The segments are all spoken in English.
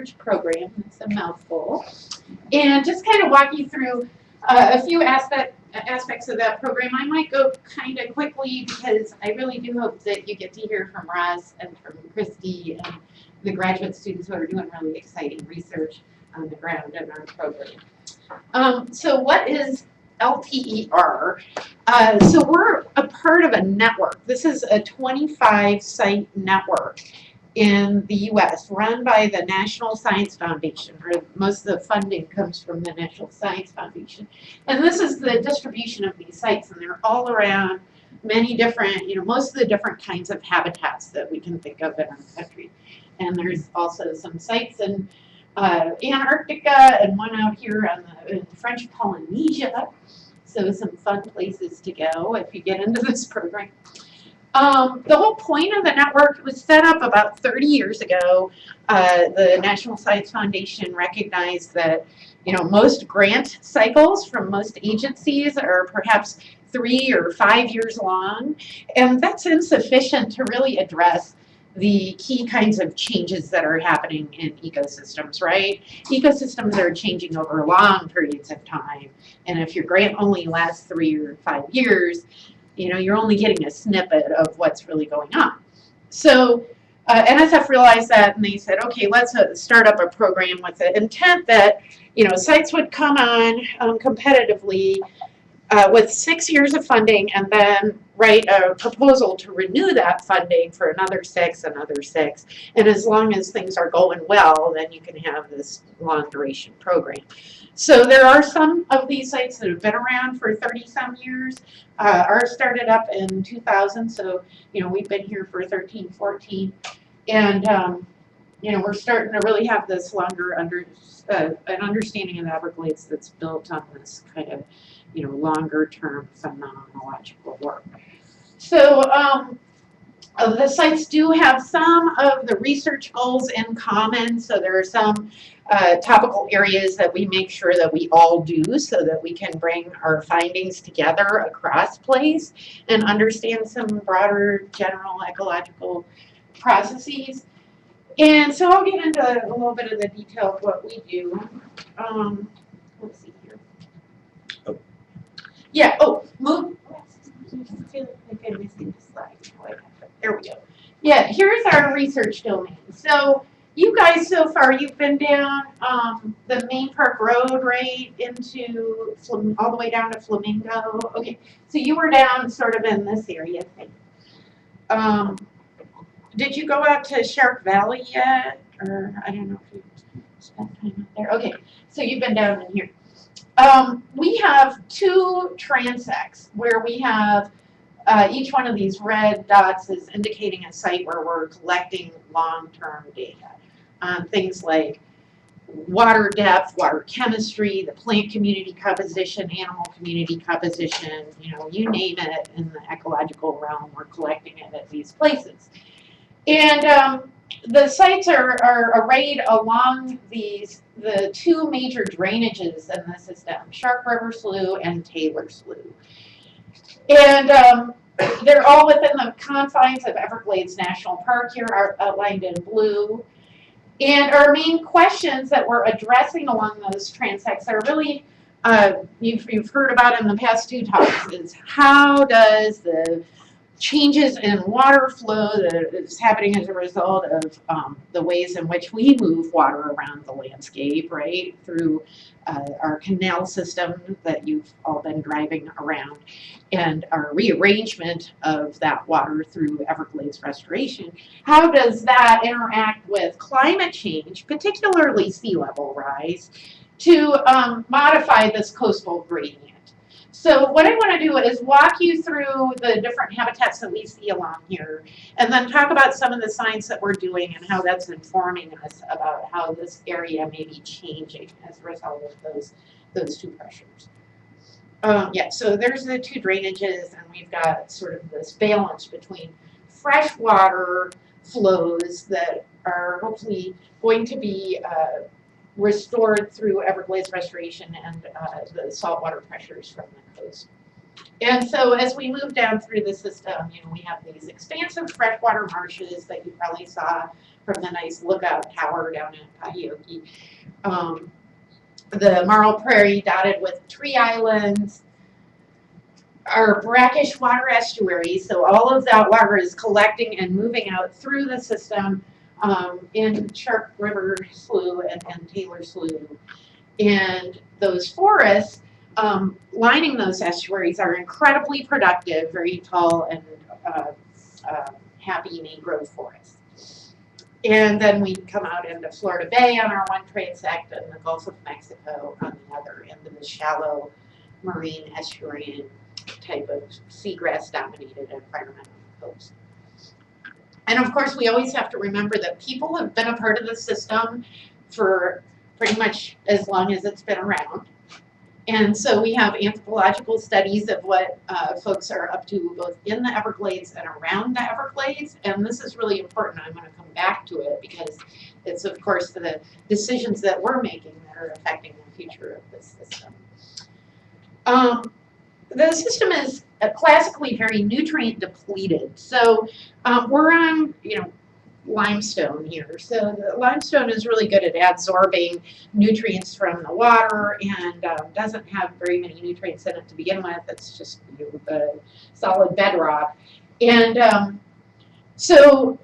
research program. It's a mouthful. And just kind of walk you through a few aspects of that program. I might go kind of quickly because I really do hope that you get to hear from Russ and from Christy and the graduate students who are doing really exciting research on the ground in our program. So what is LPER? So we're a part of a network. This is a 25-site network in the U.S. run by the National Science Foundation, or most of the funding comes from the National Science Foundation. And this is the distribution of these sites, and they're all around many different, most of the different kinds of habitats that we can think of in our country. And there's also some sites in Antarctica and one out here in French Polynesia. So some fun places to go if you get into this program. The whole point of the network was set up about 30 years ago. The National Science Foundation recognized that, most grant cycles from most agencies are perhaps 3 or 5 years long, and that's insufficient to really address the key kinds of changes that are happening in ecosystems, right? Ecosystems are changing over long periods of time, and if your grant only lasts 3 or 5 years, you're only getting a snippet of what's really going on. So NSF realized that, and they said, okay, let's start up a program with the intent that, sites would come on competitively with 6 years of funding, and then write a proposal to renew that funding for another 6, another 6. And as long as things are going well, then you can have this long duration program. So there are some of these sites that have been around for 30-some years. Ours started up in 2000, so we've been here for 13, 14, and we're starting to really have this longer an understanding of the Everglades that's built on this kind of longer term phenomenological work. So the sites do have some of the research goals in common. So there are some topical areas that we make sure that we all do so that we can bring our findings together across place and understand some broader general ecological processes. And so I'll get into a little bit of the detail of what we do. Let's see here. Oh. Yeah, move. I feel like I'm missing the slide. There we go. Yeah, here's our research domain. So you guys so far, you've been down the Main Park Road, right, into all the way down to Flamingo. Okay, so you were down sort of in this area, I think. Did you go out to Shark Valley yet? Or I don't know if you spent time out there. Okay, so you've been down in here. We have 2 transects where we have each one of these red dots is indicating a site where we're collecting long-term data on things like water depth, water chemistry, the plant community composition, animal community composition, you name it in the ecological realm, we're collecting it at these places. And the sites are arrayed along the 2 major drainages in the system, Shark River Slough and Taylor Slough. And they're all within the confines of Everglades National Park here, are outlined in blue. And our main questions that we're addressing along those transects are really, you've heard about in the past 2 talks, is how does the changes in water flow that is happening as a result of the ways in which we move water around the landscape, right, through our canal system that you've all been driving around, and our rearrangement of that water through Everglades restoration. How does that interact with climate change, particularly sea level rise, to modify this coastal gradient? So what I want to do is walk you through the different habitats that we see along here, and then talk about some of the science that we're doing and how that's informing us about how this area may be changing as a result of those 2 pressures. Yeah, so there's the 2 drainages, and we've got sort of this balance between freshwater flows that are hopefully going to be restored through Everglades restoration and the saltwater pressures from the coast. And so as we move down through the system, we have these expansive freshwater marshes that you probably saw from the nice lookout tower down in Pahioki. The marl prairie dotted with tree islands, our brackish water estuaries, so all of that water is collecting and moving out through the system in Shark River Slough and Taylor Slough. And those forests lining those estuaries are incredibly productive, very tall and happy mangrove forests. And then we come out into Florida Bay on our one transect and the Gulf of Mexico on the other, into the shallow marine estuarine type of seagrass-dominated environmental coast. And of course, we always have to remember that people have been a part of the system for pretty much as long as it's been around. And so we have anthropological studies of what folks are up to both in the Everglades and around the Everglades. And this is really important. I'm going to come back to it because it's, of course, the decisions that we're making that are affecting the future of this system. The system is classically very nutrient depleted. So we're on, limestone here. So the limestone is really good at absorbing nutrients from the water and doesn't have very many nutrients in it to begin with. It's just solid bedrock. And so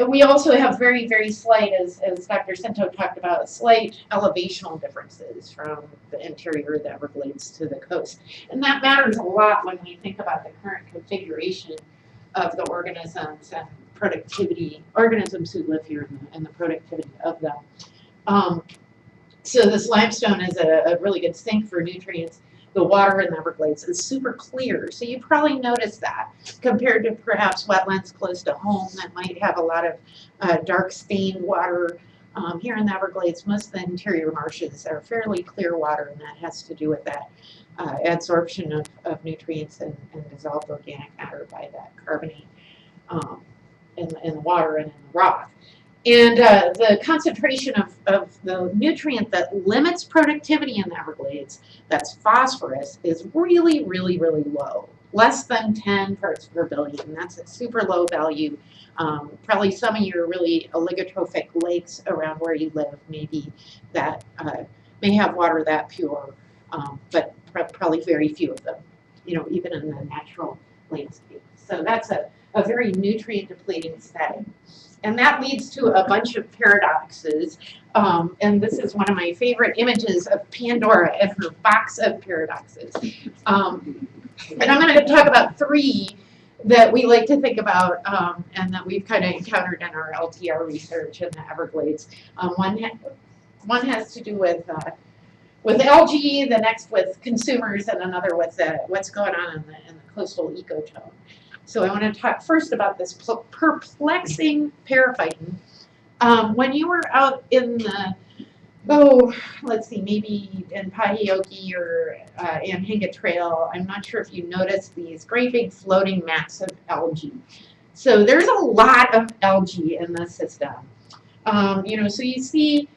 we also have very, very slight, as Dr. Sento talked about, slight elevational differences from the interior of the Everglades to the coast. And that matters a lot when we think about the current configuration of the organisms and productivity, organisms who live here and the productivity of them. So this limestone is a really good sink for nutrients. The water in the Everglades is super clear, so you probably noticed that compared to perhaps wetlands close to home that might have a lot of dark stained water. Here in the Everglades, most of the interior marshes are fairly clear water, and that has to do with that adsorption of nutrients and dissolved organic matter by that carbonate in the water and in the rock. And the concentration of the nutrient that limits productivity in the Everglades, that's phosphorus, is really, really, really low. Less than 10 parts per billion. That's a super low value. Probably some of your really oligotrophic lakes around where you live maybe that may have water that pure, but probably very few of them, even in the natural landscape. So that's a very nutrient depleting setting. And that leads to a bunch of paradoxes. And this is one of my favorite images of Pandora and her box of paradoxes. And I'm going to talk about three that we like to think about and that we've kind of encountered in our LTR research in the Everglades. One has to do with algae, the next with consumers, and another with what's going on in the coastal ecotone. So I want to talk first about this perplexing periphyton. When you were out in the, let's see, maybe in Pahioki or Anhinga Trail, I'm not sure if you noticed these great big floating mats of algae. So there's a lot of algae in the system. So you see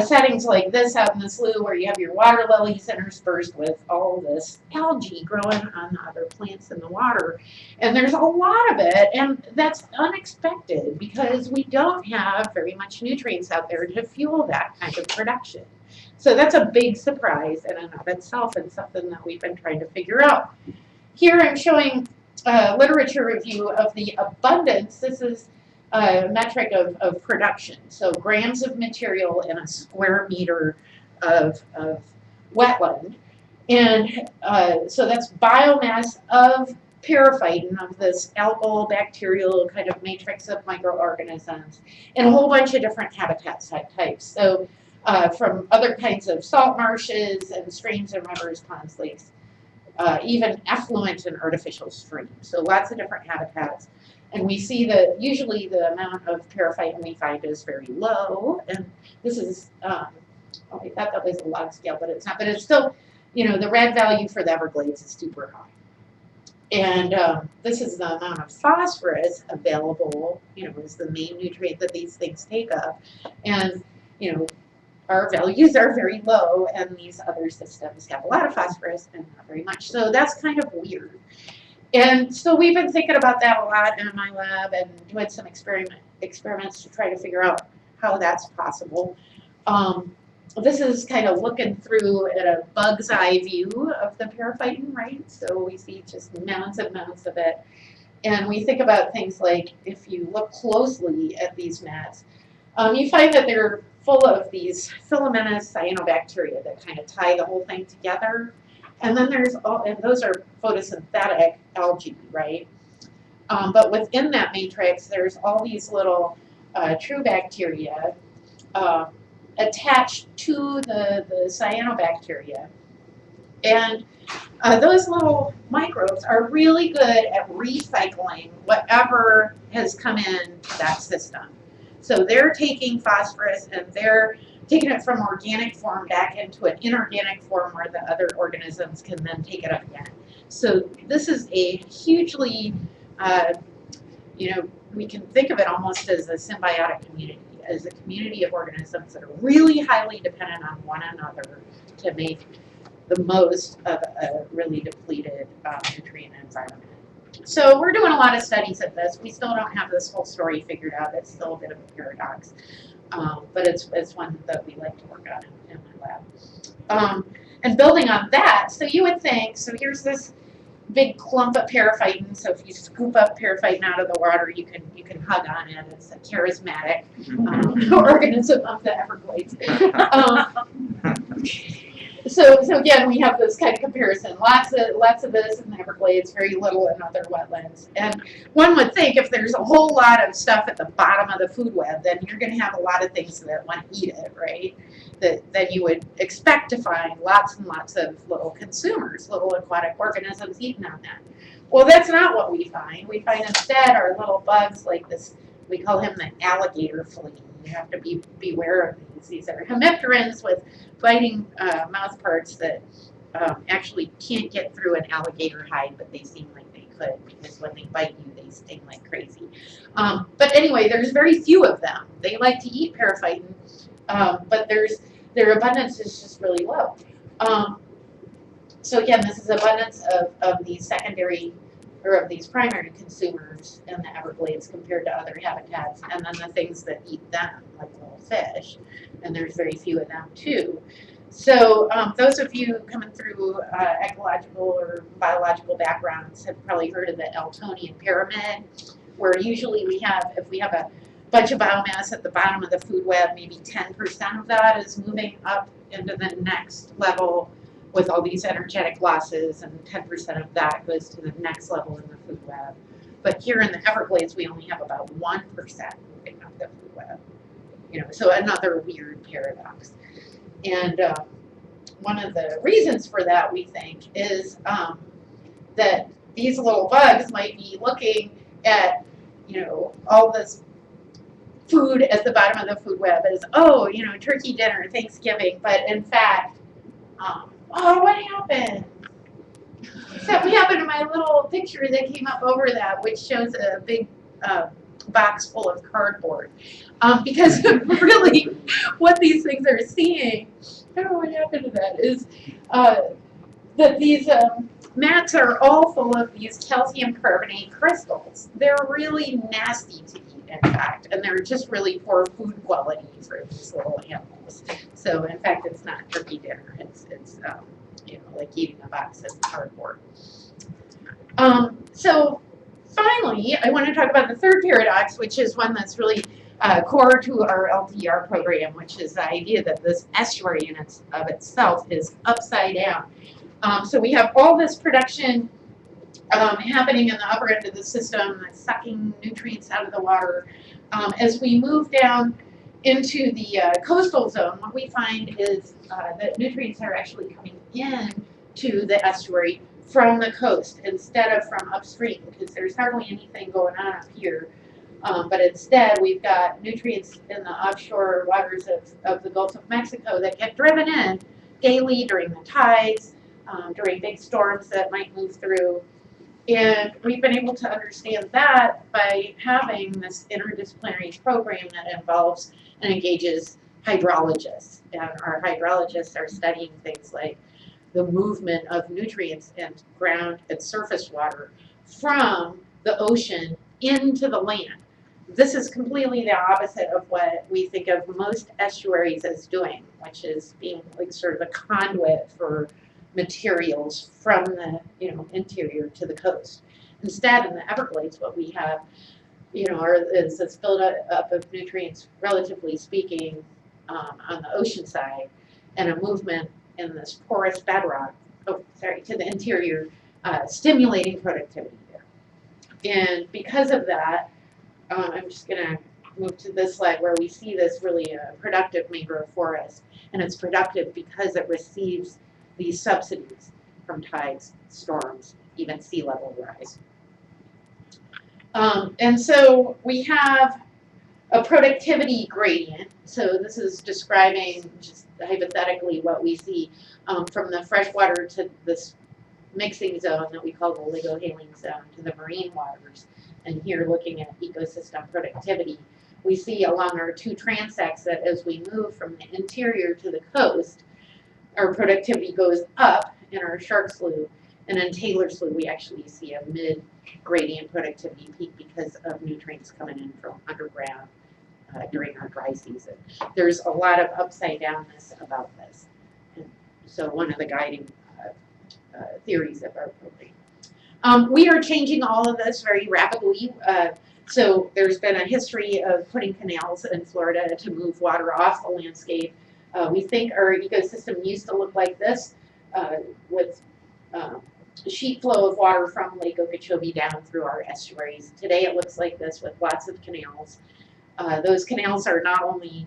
settings like this out in the slough where you have your water lilies interspersed with all this algae growing on other plants in the water. And there's a lot of it, and that's unexpected because we don't have very much nutrients out there to fuel that kind of production. So that's a big surprise in and of itself and something that we've been trying to figure out. Here I'm showing a literature review of the abundance. This is a metric of production. So grams of material in a square meter of wetland. And so that's biomass of periphyton, of this algal bacterial kind of matrix of microorganisms in a whole bunch of different habitat types. So from other kinds of salt marshes and streams and rivers, ponds, lakes, even effluent and artificial streams. So lots of different habitats. And we see that usually the amount of periphyton we find is very low. And this is, I thought that was a log scale, but it's not. But it's still, the red value for the Everglades is super high. And this is the amount of phosphorus available, is the main nutrient that these things take up. And, our values are very low, and these other systems have a lot of phosphorus and not very much. So that's kind of weird. And so we've been thinking about that a lot in my lab and doing some experiments to try to figure out how that's possible. This is kind of looking through at a bug's eye view of the periphyton, right? So we see just mounds and mounds of it. And we think about things like, if you look closely at these mats, you find that they're full of these filamentous cyanobacteria that kind of tie the whole thing together. And then there's and those are photosynthetic algae, right? But within that matrix, there's all these little true bacteria attached to the cyanobacteria. And those little microbes are really good at recycling whatever has come in that system. So they're taking phosphorus and they're taking it from organic form back into an inorganic form where the other organisms can then take it up again. So this is a hugely, we can think of it almost as a symbiotic community, as a community of organisms that are really highly dependent on one another to make the most of a really depleted nutrient environment. So we're doing a lot of studies at this. We still don't have this whole story figured out. It's still a bit of a paradox, but it's one that we like to work on in my lab. And building on that, so you would think, so here's this big clump of periphyton. So if you scoop up periphyton out of the water, you can hug on it. It's a charismatic organism of the Everglades. So again, we have this kind of comparison. Lots of this in the Everglades, very little in other wetlands. And one would think if there's a whole lot of stuff at the bottom of the food web, then you're going to have a lot of things that want to eat it, right? That you would expect to find lots and lots of little consumers, little aquatic organisms eating on that. Well, that's not what we find. We find instead our little bugs like this. We call him the alligator flea. You have to beware of these. These are hemipterans with biting mouth parts that actually can't get through an alligator hide, but they seem like they could because when they bite you, they sting like crazy. But anyway, there's very few of them. They like to eat periphyton, but their abundance is just really low. So again, this is abundance of these secondary or of these primary consumers in the Everglades compared to other habitats, and then the things that eat them, like little fish, and there's very few of them too. So those of you coming through ecological or biological backgrounds have probably heard of the Eltonian pyramid, where usually if we have a bunch of biomass at the bottom of the food web, maybe 10% of that is moving up into the next level with all these energetic losses, and 10% of that goes to the next level in the food web. But here in the Everglades, we only have about 1% moving up the food web. So another weird paradox. And one of the reasons for that, we think, is that these little bugs might be looking at, all this food at the bottom of the food web as, turkey dinner, Thanksgiving, but in fact, what happened? Something happened to my little picture that came up over that, which shows a big box full of cardboard. Because really, what these things are seeing, I don't know what happened to that, is that these mats are all full of these calcium carbonate crystals. They're really nasty to eat, in fact, and they're just really poor food quality for these little animals. So, in fact, it's not turkey dinner. It's like eating a box of cardboard. So, finally, I want to talk about the third paradox, which is one that's really core to our LTR program, which is the idea that this estuary in of itself is upside down. So we have all this production happening in the upper end of the system that's sucking nutrients out of the water. As we move down into the coastal zone, what we find is that nutrients are actually coming in to the estuary from the coast instead of from upstream, because there's hardly anything going on up here. But instead, we've got nutrients in the offshore waters of the Gulf of Mexico that get driven in daily during the tides, during big storms that might move through. And we've been able to understand that by having this interdisciplinary program that involves and engages hydrologists. And our hydrologists are studying things like the movement of nutrients in ground and surface water from the ocean into the land. this is completely the opposite of what we think of most estuaries as doing, which is being like sort of a conduit for materials from the interior to the coast. Instead, in the Everglades, what we have is this buildup of nutrients, relatively speaking, on the ocean side, and a movement in this porous bedrock, to the interior, stimulating productivity there. And because of that, I'm just going to move to this slide where we see this really productive mangrove forest. And it's productive because it receives these subsidies from tides, storms, even sea level rise. And so we have a productivity gradient. So this is describing just hypothetically what we see from the freshwater to this mixing zone that we call the oligohaline zone to the marine waters. And here looking at ecosystem productivity, we see along our two transects that as we move from the interior to the coast, our productivity goes up in our Shark Slough, and in Taylor Slough we actually see a mid-gradient productivity peak because of nutrients coming in from underground during our dry season. There's a lot of upside downness about this, and so one of the guiding theories of our program. We are changing all of this very rapidly. So there's been a history of putting canals in Florida to move water off the landscape. We think our ecosystem used to look like this with sheet flow of water from Lake Okeechobee down through our estuaries. Today it looks like this with lots of canals. Those canals are not only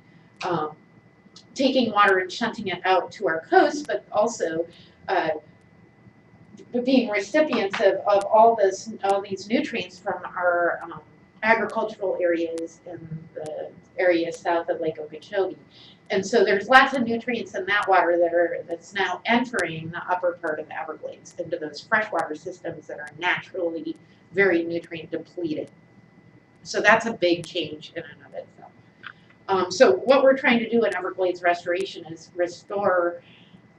taking water and shunting it out to our coast, but also being recipients of all these nutrients from our agricultural areas in the area south of Lake Okeechobee. And so there's lots of nutrients in that water that's now entering the upper part of the Everglades into those freshwater systems that are naturally very nutrient depleted. So that's a big change in and of itself. So what we're trying to do in Everglades restoration is restore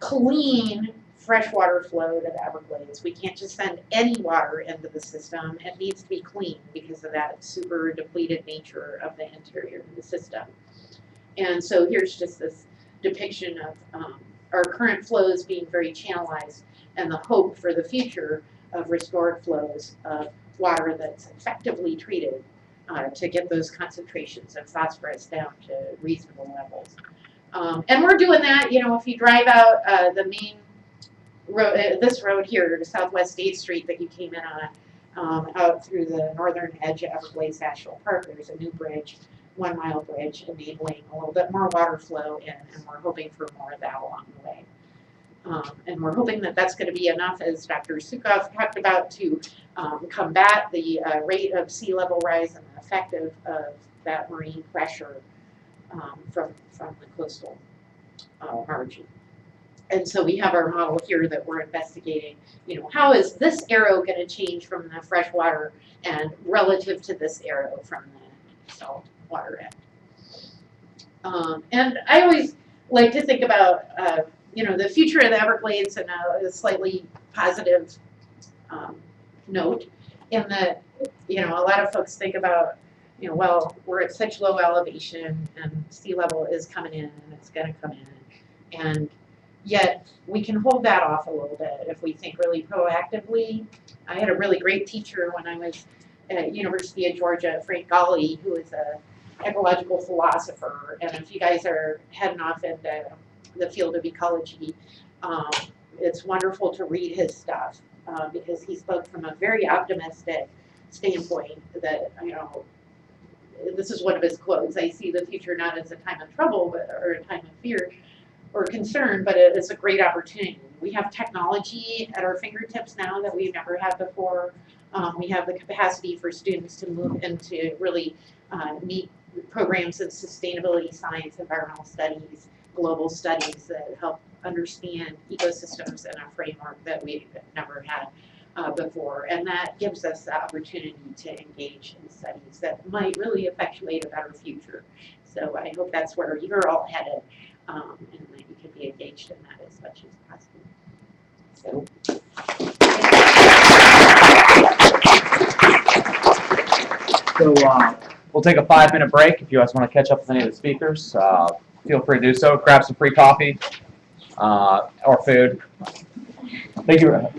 clean freshwater flow to the Everglades. We can't just send any water into the system. It needs to be clean because of that super depleted nature of the interior of the system. And so here's just this depiction of our current flows being very channelized and the hope for the future of restored flows of water that's effectively treated to get those concentrations of phosphorus down to reasonable levels. And we're doing that, if you drive out the main road, this road here to Southwest State Street that you came in on, out through the northern edge of Everglades National Park, there's a new bridge, 1 mile bridge, enabling a little bit more water flow in, and we're hoping for more of that along the way. And we're hoping that that's going to be enough, as Dr. Sukoff talked about, to combat the rate of sea level rise and the effect of that marine pressure from the coastal margin. And so we have our model here that we're investigating, how is this arrow going to change from the freshwater and relative to this arrow from the salt water end. And I always like to think about, the future of the Everglades in a slightly positive note, in that, a lot of folks think about, well, we're at such low elevation and sea level is coming in and it's going to come in. And yet we can hold that off a little bit if we think really proactively. I had a really great teacher when I was at University of Georgia, Frank Golly, who is a ecological philosopher. And if you guys are heading off into the field of ecology, it's wonderful to read his stuff because he spoke from a very optimistic standpoint that, this is one of his quotes, I see the future not as a time of trouble or a time of fear or concern, but it is a great opportunity. We have technology at our fingertips now that we've never had before. We have the capacity for students to move into really neat programs in sustainability science, environmental studies, global studies that help understand ecosystems in a framework that we've never had before. And that gives us the opportunity to engage in studies that might really effectuate a better future. So I hope that's where you're all headed, and that you can be engaged in that as much as possible. So we'll take a 5-minute break. If you guys want to catch up with any of the speakers, feel free to do so. Grab some free coffee or food. Thank you very much.